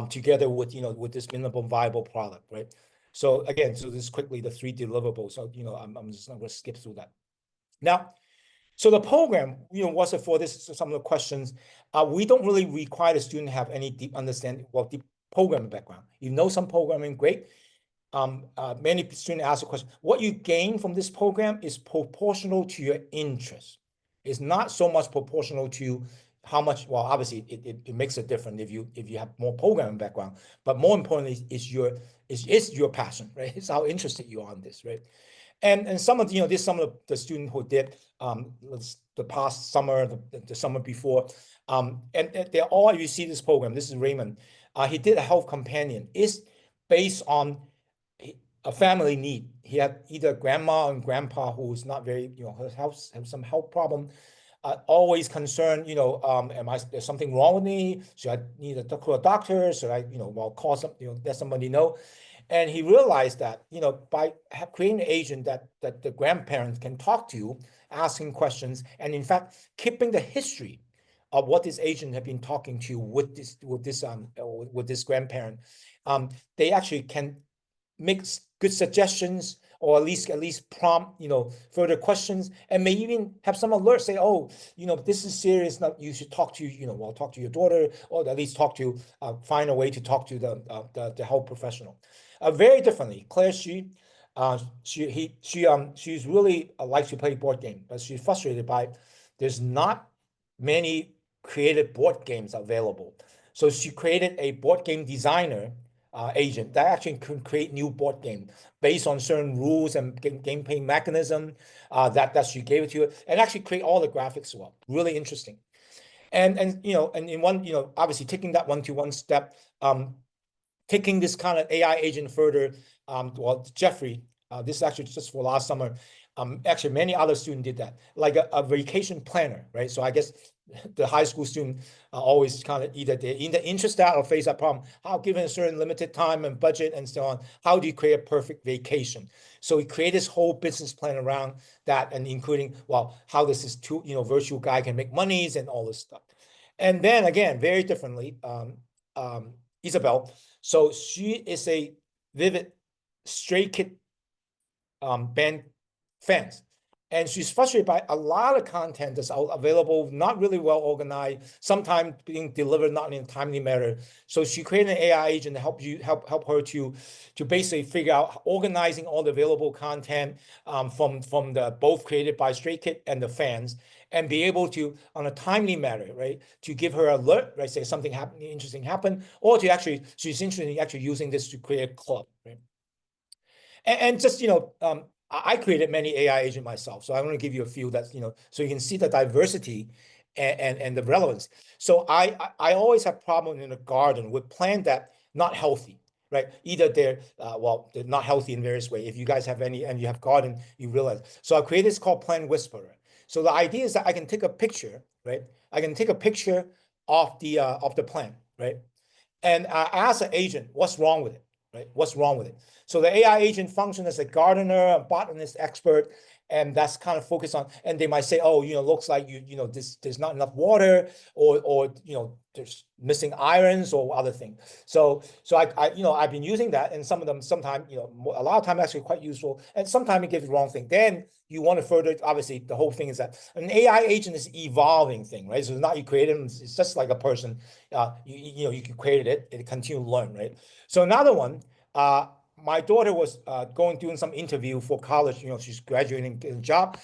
together with, with this minimum viable product, right? So again, so this is quickly the 3 deliverables. So, I'm just not going to skip through that. Now, so the program, what's it for? This is some of the questions. We don't really require the student to have any deep understanding, deep programming background. You know some programming, great. Many students ask the question, what you gain from this program is proportional to your interest. It's not so much proportional to how much, obviously it makes a difference if you have more programming background, but more importantly is your passion, right? It's how interested you are in this, right? And some of this some of the students who did the past summer, the summer before, and they're all, you see this program. This is Raymond. He did a health companion. It's based on a family need. He had either grandma and grandpa who is not very, have some health problem. Always concerned, there's something wrong with me? Should I need to talk to a doctor? Should I, call some, let somebody know? And he realized that, by creating an agent that the grandparents can talk to, asking questions, and in fact, keeping the history of what this agent had been talking to with this grandparent, they actually can make good suggestions, or at least prompt, further questions, and may even have some alerts say, oh, this is serious. Now you should talk to, talk to your daughter, or at least find a way to talk to the health professional. Very differently, Claire, she's really likes to play board game, but she's frustrated by there's not many creative board games available. So she created a board game designer agent that actually can create new board game based on certain rules and gameplay mechanism that she gave it to her, and actually create all the graphics as well. Really interesting. And in one, obviously taking that one step, taking this kind of AI agent further. Well, Jeffrey, this is actually just for last summer. Actually, many other students did that, like a vacation planner, right? So I guess the high school student always kind of either interest that or face that problem. How, given a certain limited time and budget and so on, how do you create a perfect vacation? So we create this whole business plan around that, and including, well, how does this virtual guy can make monies and all this stuff. And then again, very differently, Isabel. So she is a vivid Stray Kid band fans, and she's frustrated by a lot of content that's available, not really well organized, sometimes being delivered not in a timely manner. So she created an AI agent to help her to basically figure out organizing all the available content from the both created by Stray Kid and the fans, and be able to, on a timely manner, right, to give her alert, right, say something interesting happened, or to actually, she's interested in actually using this to create a club, right? And just, I created many AI agents myself, so I want to give you a few that, so you can see the diversity and the relevance. So I always have problem in the garden with plants that not healthy, right? Either they're not healthy in various ways. If you guys have any, and you have garden, you realize. So I created this called Plant Whisperer. So the idea is that I can take a picture, right? I can take a picture of the plant, right? And ask the agent, what's wrong with it, right? What's wrong with it? So the AI agent functions as a gardener, a botanist expert, and that's kind of focused on, and they might say, oh, looks like there's not enough water, or there's missing irons or other things. So I've been using that, and some of them sometimes, a lot of times actually quite useful, and sometimes it gives the wrong thing. Then you want to further, obviously the whole thing is that an AI agent is evolving thing, right? So it's not you created them, it's just like a person, you created it, it continue to learn, right? So another one, my daughter was doing some interview for college. She's graduating, getting a job.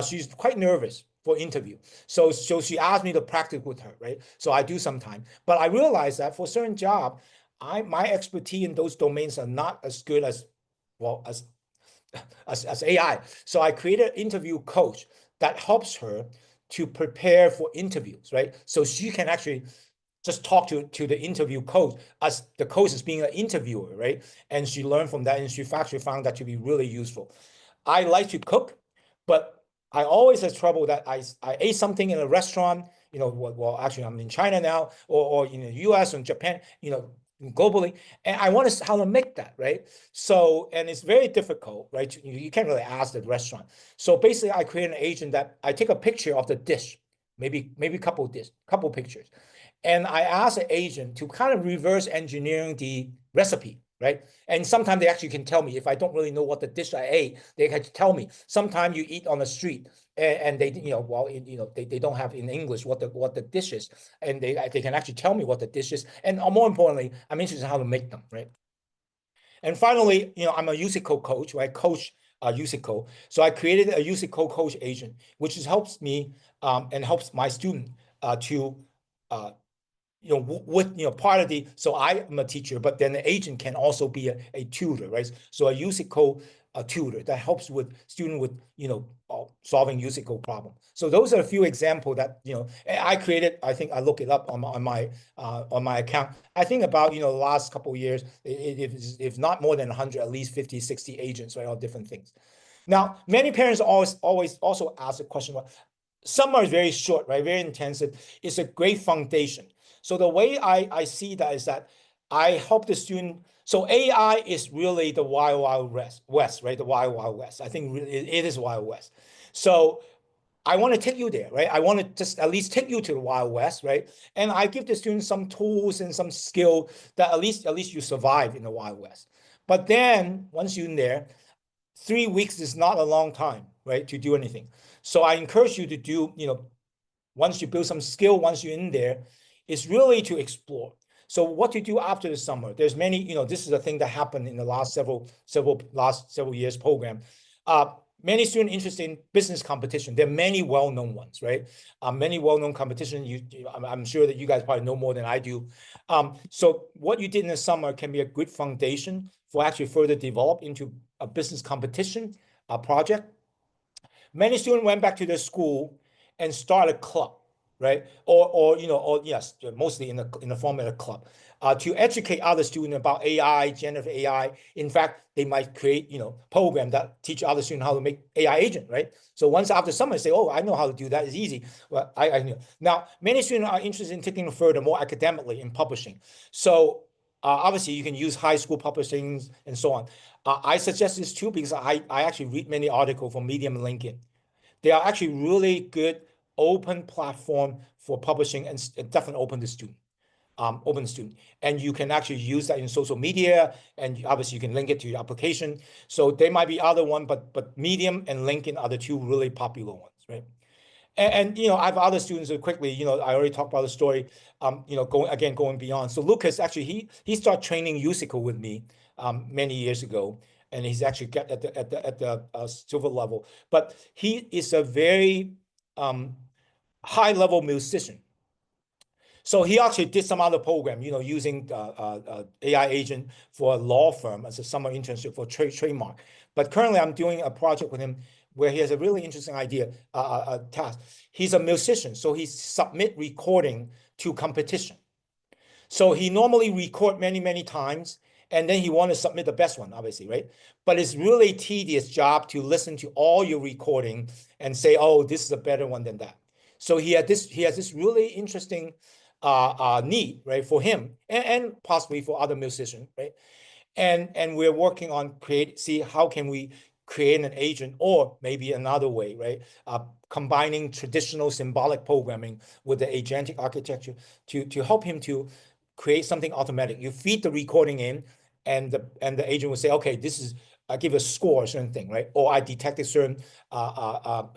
She's quite nervous for interview. So she asked me to practice with her, right? So I do sometime. But I realized that for a certain job, my expertise in those domains are not as good as AI. So I created an interview coach that helps her to prepare for interviews, right? So she can actually just talk to the interview coach as the coach is being an interviewer, right? And she learned from that, and she actually found that to be really useful. I like to cook, but I always have trouble that I ate something in a restaurant, well, actually I'm in China now, or in the US and Japan, globally, and I want to how to make that, right? So, and it's very difficult, right? You can't really ask the restaurant. So basically I create an agent that I take a picture of the dish, maybe a couple pictures. And I ask the agent to kind of reverse engineering the recipe, right? And sometimes they actually can tell me if I don't really know what the dish I ate, they can tell me. Sometimes you eat on the street and they, they don't have in English what the dish is, and they can actually tell me what the dish is. And more importantly, I'm interested in how to make them, right? And finally, I'm a UCCO coach, right? Coach UCCO. So I created a UCCO coach agent, which helps me and helps my student to part of the, so I'm a teacher, but then the agent can also be a tutor, right? So a UCCO a tutor that helps with student with, solving musical problem. So those are a few examples that, I created. I think I look it up on my account. I think about, the last couple of years, if not more than 100, at least 50, 60 agents, right, all different things. Now, many parents always also ask the question, summer is very short, right? Very intensive. It's a great foundation. So the way I see that is that I help the student. So AI is really the wild, wild west, right? The wild, wild west. I think it is wild west. So I want to take you there, right? I want to just at least take you to the wild west, right? And I give the students some tools and some skill that at least you survive in the wild west. But then once you're in there, 3 weeks is not a long time, right, to do anything. So I encourage you to do, once you build some skill, once you're in there, it's really to explore. So what to do after the summer? There's many, this is a thing that happened in the last several years program. Many students interested in business competition. There are many well-known ones, right? Many well-known competition. I'm sure that you guys probably know more than I do. So what you did in the summer can be a good foundation for actually further develop into a business competition project. Many students went back to their school and started a club, right? Or yes, mostly in the form of a club, to educate other students about AI, generative AI. In fact, they might create, program that teach other students how to make AI agent, right? So once after summer, they say, oh, I know how to do that. It's easy. Well, I know. Now, many students are interested in taking it further, more academically in publishing. So obviously, you can use high school publishings and so on. I suggest this too because I actually read many articles from Medium and LinkedIn. They are actually really good open platform for publishing and definitely open to student. And you can actually use that in social media, and obviously you can link it to your application. So there might be other one, but Medium and LinkedIn are the two really popular ones, right? And I have other students who quickly, I already talked about the story, going beyond. So Lucas, actually, he started training musical with me many years ago, and he's actually got at the silver level. But he is a very high level musician. So he actually did some other program, using AI agent for a law firm as a summer internship for trademark. But currently, I'm doing a project with him where he has a really interesting idea, task. He's a musician, so he submit recording to competition. So he normally record many, many times, and then he want to submit the best one, obviously, right? But it's really tedious job to listen to all your recording and say, oh, this is a better one than that. So he has this really interesting need, right, for him and possibly for other musicians, right? And we're working on see how can we create an agent, or maybe another way, right? Combining traditional symbolic programming with the agentic architecture to help him to create something automatic. You feed the recording in, and the agent will say, okay, this is, I give a score, a certain thing, right? Or I detected certain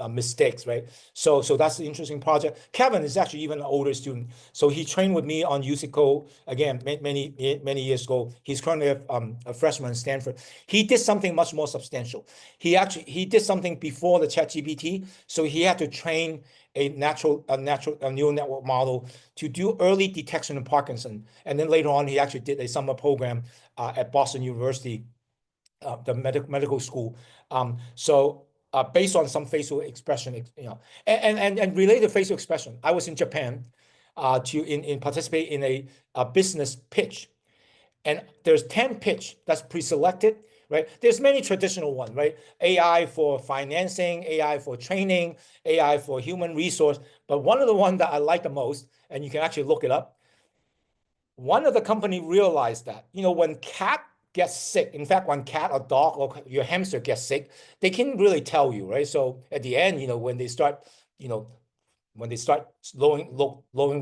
mistakes, right? So that's an interesting project. Kevin is actually even an older student. So he trained with me on Usico, again, many years ago. He's currently a freshman at Stanford. He did something much more substantial. He did something before the ChatGPT. So he had to train a neural network model to do early detection of Parkinson. And then later on, he actually did a summer program at Boston University, the medical school. So based on some facial expression, and related facial expression, I was in Japan to participate in a business pitch, and there's 10 pitch that's pre-selected, right? There's many traditional ones, right? AI for financing, AI for training, AI for human resource. But one of the ones that I like the most, and you can actually look it up, one of the company realized that, when cat gets sick, in fact, when cat or dog or your hamster gets sick, they can really tell you, right? So at the end, when they start, looking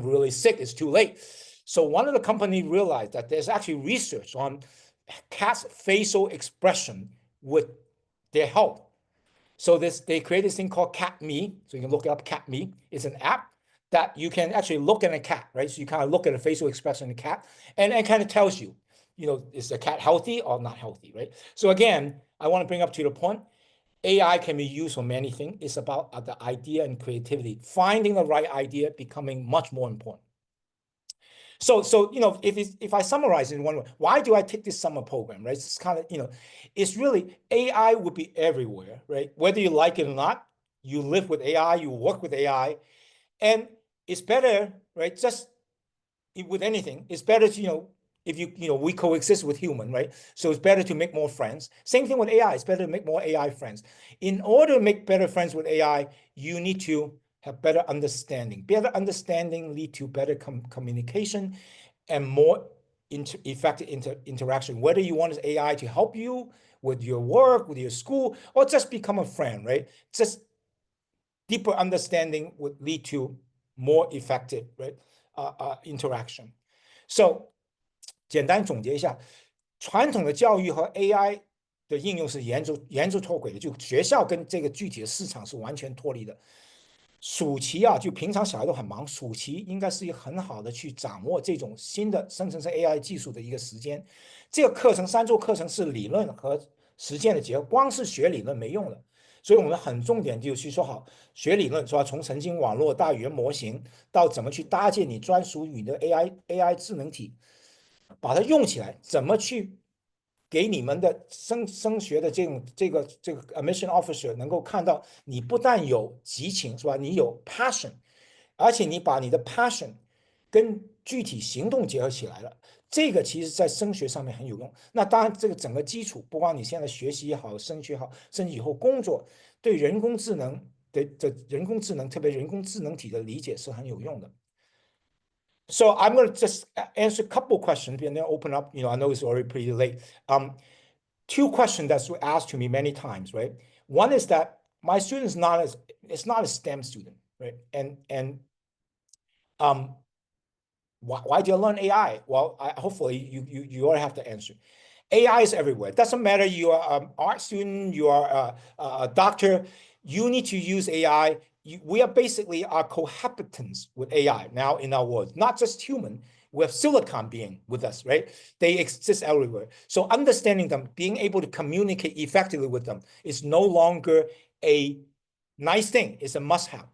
really sick, it's too late. So one of the company realized that there's actually research on cat's facial expression with their health. So they create this thing called Cat Me. So you can look it up, Cat Me. It's an app that you can actually look at a cat, right? So you kind of look at the facial expression of the cat, and it kind of tells you, is the cat healthy or not healthy, right? So again, I want to bring up to the point, AI can be used for many things. It's about the idea and creativity. Finding the right idea becoming much more important. So if I summarize in one word, why do I take this summer program, right? It's kind of, it's really AI would be everywhere, right? Whether you like it or not, you live with AI, you work with AI, and it's better, right? Just with anything, it's better to, if we coexist with human, right? So it's better to make more friends. Same thing with AI. It's better to make more AI friends. In order to make better friends with AI, you need to have better understanding. Better understanding lead to better communication and more effective interaction. Whether you want AI to help you with your work, with your school, or just become a friend, right? Just deeper understanding would lead to more effective, right? Interaction. So 简单总结一下，传统的教育和 AI 的应用是严重脱轨的，就学校跟这个具体的市场是完全脱离的。暑期就平常小孩都很忙，暑期应该是一个很好的去掌握这种新的生成式 AI 技术的一个时间。这个课程3周课程是理论和实践的结合，光是学理论没用的。所以我们很重点就去说好学理论，是吧？从神经网络、大语言模型到怎么去搭建你专属于你的 AI 智能体，把它用起来，怎么去给你们的升学的这个 admission officer 能够看到你不但有激情，是吧？你有 passion， 而且你把你的 passion 跟具体行动结合起来了。这个其实在升学上面很有用。那当然，这个整个基础，不光你现在学习也好，升学好，甚至以后工作，对人工智能的人工智能，特别人工智能体的理解是很有用的。So I'm going to just answer a couple of questions and then open up. I know it's already pretty late. 2 questions that's asked to me many times, right? One is that my student is not a STEM student, right? And why do you learn AI? Well, hopefully you already have the answer. AI is everywhere. It doesn't matter you are an art student, you are a doctor, you need to use AI. We are basically our cohabitants with AI now in our world, not just human. We have silicon being with us, right? They exist everywhere. So understanding them, being able to communicate effectively with them is no longer a nice thing. It's a must-have.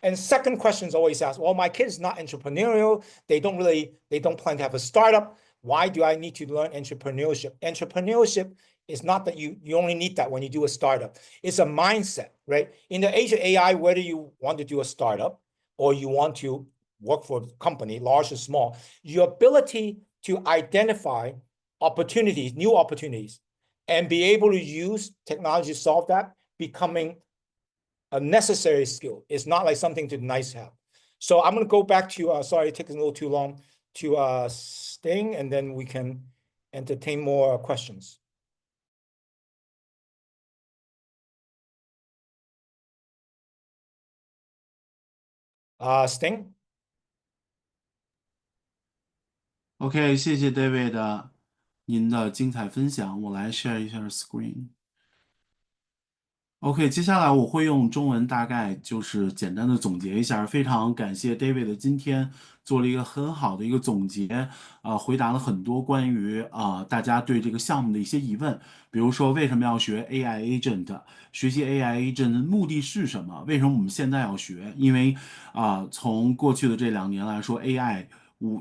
And second question is always asked, well, my kid is not entrepreneurial. They don't plan to have a startup. Why do I need to learn entrepreneurship? Entrepreneurship is not that you only need that when you do a startup. It's a mindset, right? In the age of AI, whether you want to do a startup or you want to work for a company, large or small, your ability to identify opportunities, new opportunities, and be able to use technology to solve that, becoming a necessary skill. It's not like something to nice have. So I'm going to go back to, sorry, it takes a little too long, to Sting, and then we can entertain more questions. Sting? OK， 谢谢 David 您的精彩分享，我来 share 一下 screen。OK， 接下来我会用中文大概就是简单的总结一下。非常感谢 David 今天做了一个很好的一个总结，回答了很多关于大家对这个项目的一些疑问，比如说为什么要学 AI agent， 学习 AI agent 的目的是什么？为什么我们现在要学？因为从过去的这2年来说 ，AI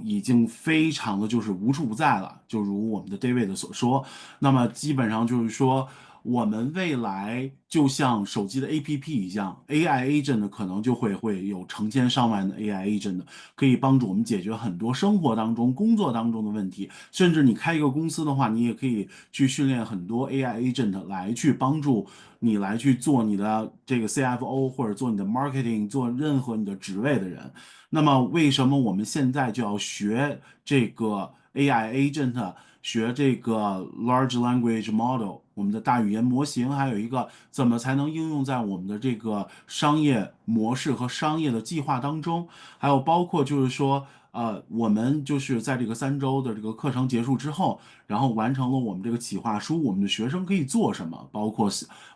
已经非常的就是无处不在了，就如我们的 David 所说，那么基本上就是说。我们未来就像手机的 APP 一样 ，AI agent 可能就会有成千上万的 AI agent， 可以帮助我们解决很多生活当中、工作当中的问题。甚至你开一个公司的话，你也可以去训练很多 AI agent 来去帮助你来去做你的这个 CFO 或者做你的 marketing， 做任何你的职位的人。那么为什么我们现在就要学这个 AI agent？学这个 large language model， 我们的大语言模型，还有一个怎么才能应用在我们的这个商业模式和商业的计划当中，还有包括就是说，我们就是在这个3周的这个课程结束之后，然后完成了我们这个企划书，我们的学生可以做什么？包括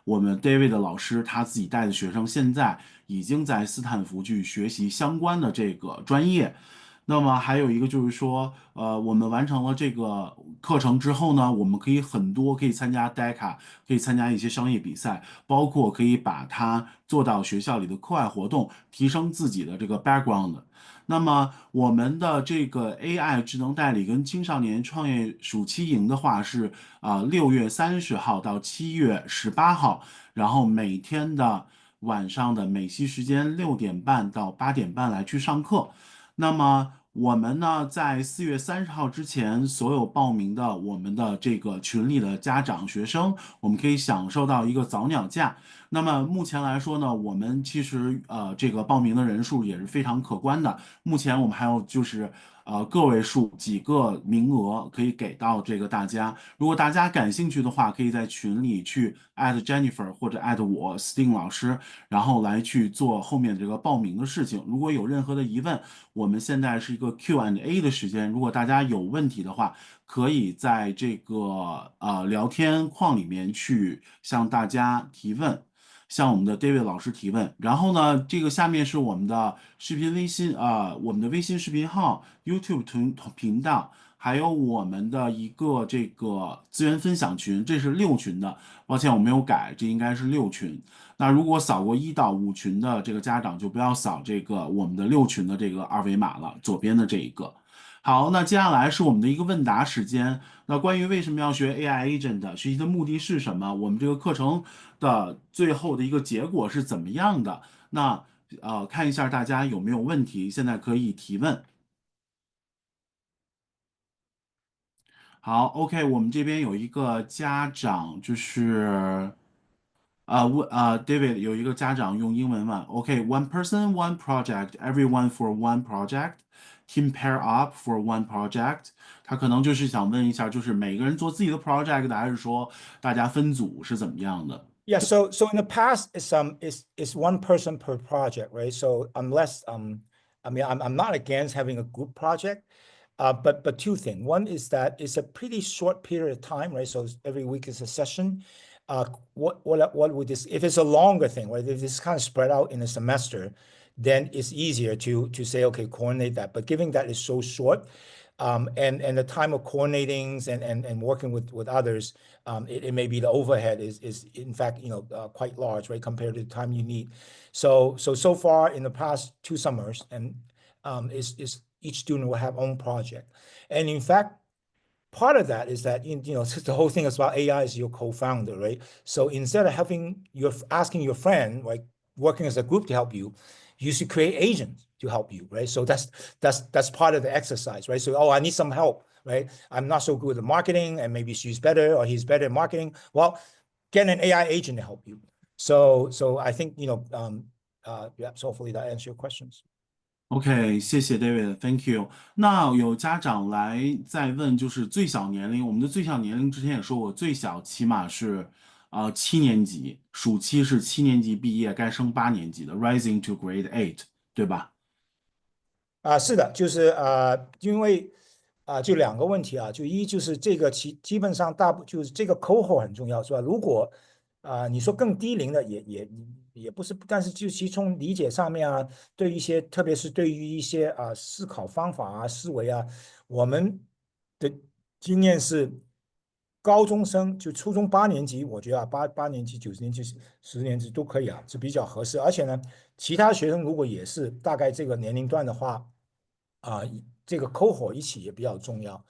我们 David 的老师他自己带的学生，现在已经在斯坦福去学习相关的这个专业。那么还有一个就是说，我们完成了这个课程之后呢，我们可以参加 DECA， 可以参加一些商业比赛，包括可以把它做到学校里的课外活动，提升自己的这个 background。那么我们的这个 AI 智能代理跟青少年创业暑期营的话是6月30号到7月18号，然后每天的晚上的美西时间6点半到8点半来去上课。那么我们呢，在4月30号之前，所有报名的我们的这个群里的家长、学生，我们可以享受到一个早鸟价。那么目前来说呢，我们其实这个报名的人数也是非常可观的。目前我们还有就是个位数几个名额可以给到这个大家。如果大家感兴趣的话，可以在群里去@Jennifer 或者我 Sting 老师，然后来去做后面这个报名的事情。如果有任何的疑问，我们现在是一个 Q&A 的时间，如果大家有问题的话，可以在这个聊天框里面去向大家提问。向我们的 David 老师提问，然后呢，这个下面是我们的视频微信我们的微信视频号、YouTube 频道，还有我们的一个这个资源分享群，这是6群的，抱歉我没有改，这应该是6群。那如果扫过1到5群的这个家长，就不要扫这个我们的6群的这个二维码了，左边的这一个。好，那接下来是我们的一个问答时间。那关于为什么要学 AI agent， 学习的目的是什么？我们这个课程的最后的一个结果是怎么样的？那看一下大家有没有问题，现在可以提问。好，OK，我们这边有一个家长，就是David 有一个家长用英文问，OK，one person, one project, everyone for one project, team pair up for one project。他可能就是想问一下，就是每个人做自己的 project，还是说大家分组是怎么样的？ Yeah, so in the past, it's one person per project, right? So unless I mean, I'm not against having a group project, but two things. One is that it's a pretty short period of time, right? So every week is a session. What would this, if it's a longer thing, right? If it's kind of spread out in a semester, then it's easier to say, okay, coordinate that. But given that it's so short, and the time of coordinating and working with others, it may be the overhead is in fact quite large, right, compared to the time you need. So far in the past 2 summers, and is each student will have own project, and in fact part of that is that the whole thing is about AI is your co-founder, right? So instead of asking your friend, like working as a group to help you, you should create agents to help you, right? So that's part of the exercise, right? So I need some help, right? I'm not so good at marketing, and maybe she's better or he's better at marketing. Well, get an AI agent to help you. So I think yeah. So hopefully that answers your questions. OK，谢谢 David，Thank you。那有家长来再问，就是最小年龄，我们的最小年龄之前也说过，最小起码是7年级，暑期是7年级毕业，该升8年级的，Rising to Grade 8，对吧？是的，就是因为就2个问题啊，就一就是这个基本上就是这个 cohort 很重要，是吧？如果你说更低龄的也不是，但是就其从理解上面啊，对于特别是对于一些思考方法啊、思维啊，我们的经验是，高中生就初中8年级，我觉得八年级、9年级、10年级都可以啊，是比较合适。而且呢，其他学生如果也是大概这个年龄段的话，这个 cohort 一起也比较重要。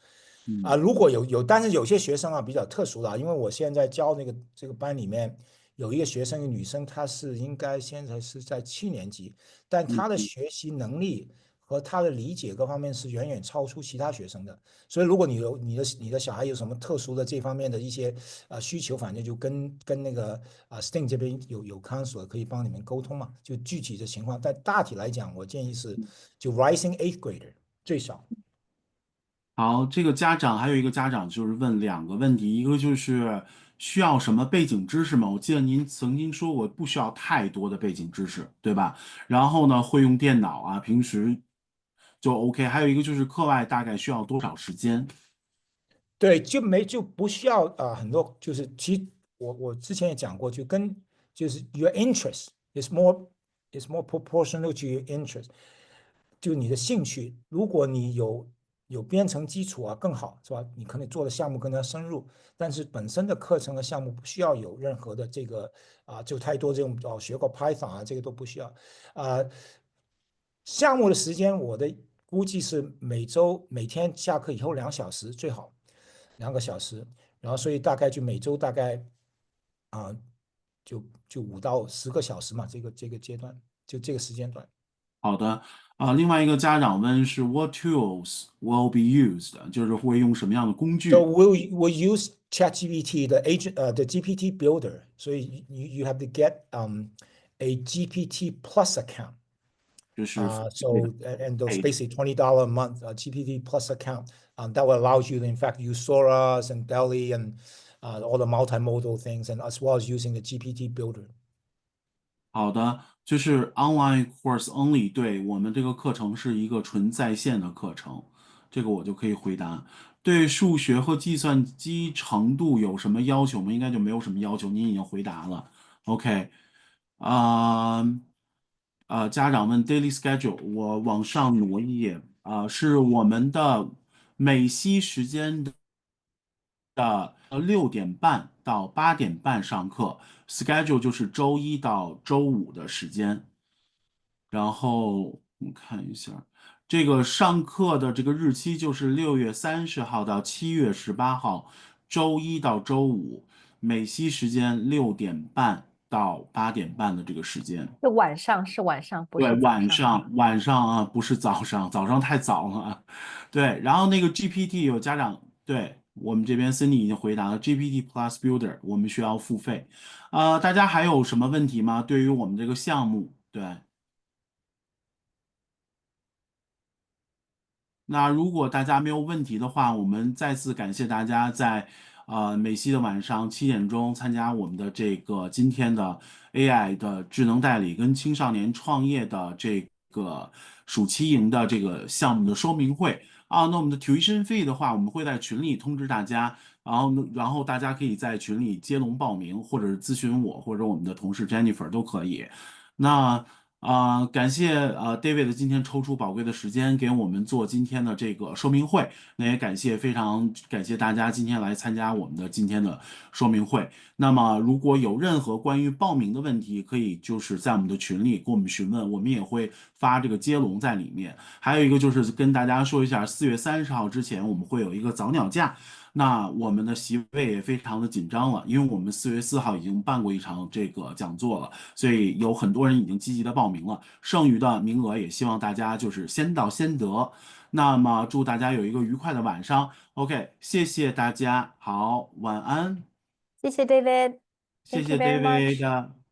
如果但是有些学生比较特殊的，因为我现在教这个班里面有一个学生，女生，她应该现在是在7年级，但她的学习能力和她的理解各方面是远远超出其他学生的。所以如果你的小孩有什么特殊的这方面的一些需求，反正就跟那个Sting 这边有 counselor 可以帮你们沟通嘛，就具体的情况。但大体来讲，我建议是就 rising 8th grader 最少。好，这个家长还有一个家长就是问2个问题，一个就是需要什么背景知识吗？我记得您曾经说过不需要太多的背景知识，对吧？然后呢，会用电脑啊，平时就 OK。还有一个就是课外大概需要多少时间？对，就不需要很多，就是我之前也讲过，就是 your interest is more proportional to your interest，就你的兴趣，如果你有编程基础更好，是吧？你可能做的项目更加深入，但是本身的课程和项目不需要有任何的这个就太多这种学过 Python 这个都不需要项目的时间，我的估计是每天下课以后2小时最好，2个小时，然后所以大概就每周大概就5到10个小时嘛，这个阶段，就这个时间段。好的，另外一个家长问是 What tools will be used？就是会用什么样的工具？ So we'll use ChatGPT, the GPT builder. So you have to get a GPT Plus account. 这是 And those 配的 basically $20 a month GPT Plus account that will allow you to in fact use Soras and Delhi and all the multimodal things, and as well as using the GPT builder. 好的，就是 online course only，对，我们这个课程是一个纯在线的课程，这个我就可以回答。对数学和计算机程度有什么要求吗？应该就没有什么要求，您已经回答了。OK，家长问 daily schedule，我往上挪一页是我们的美西时间的6点半到8点半上课，schedule 就是周一到周五的时间。然后我们看一下，这个上课的这个日期就是6月30号到7月18号，周一到周五，美西时间6点半到8点半的这个时间。是晚上，不对，是早晚上。上晚上啊，不是早上，早上太早了啊。对，然后那个 GPT 有家长，对，我们这边 Cindy 已经回答了 GPT Plus Builder，我们需要付费。大家还有什么问题吗？对于我们这个项目，对。那如果大家没有问题的话，我们再次感谢大家在美西的晚上7点钟参加我们的这个今天的 AI 的智能代理跟青少年创业的这个暑期营的这个项目的说明会啊。那我们的 tuition fee 的话，我们会在群里通知大家，然后大家可以在群里接龙报名，或者是咨询我或者我们的同事 Jennifer 都可以。那感谢David 今天抽出宝贵的时间给我们做今天的这个说明会，那也非常感谢大家今天来参加我们的今天的说明会。那么如果有任何关于报名的问题，可以就是在我们的群里跟我们询问，我们也会发这个接龙在里面。还有一个就是跟大家说一下，4月30号之前我们会有一个早鸟价。那我们的席位也非常的紧张了，因为我们4月4号已经办过一场这个讲座了，所以有很多人已经积极的报名了，剩余的名额也希望大家就是先到先得。那么祝大家有一个愉快的晚上。OK，谢谢大家，好，晚安。谢谢 David，谢 Thank 谢 you very much。David。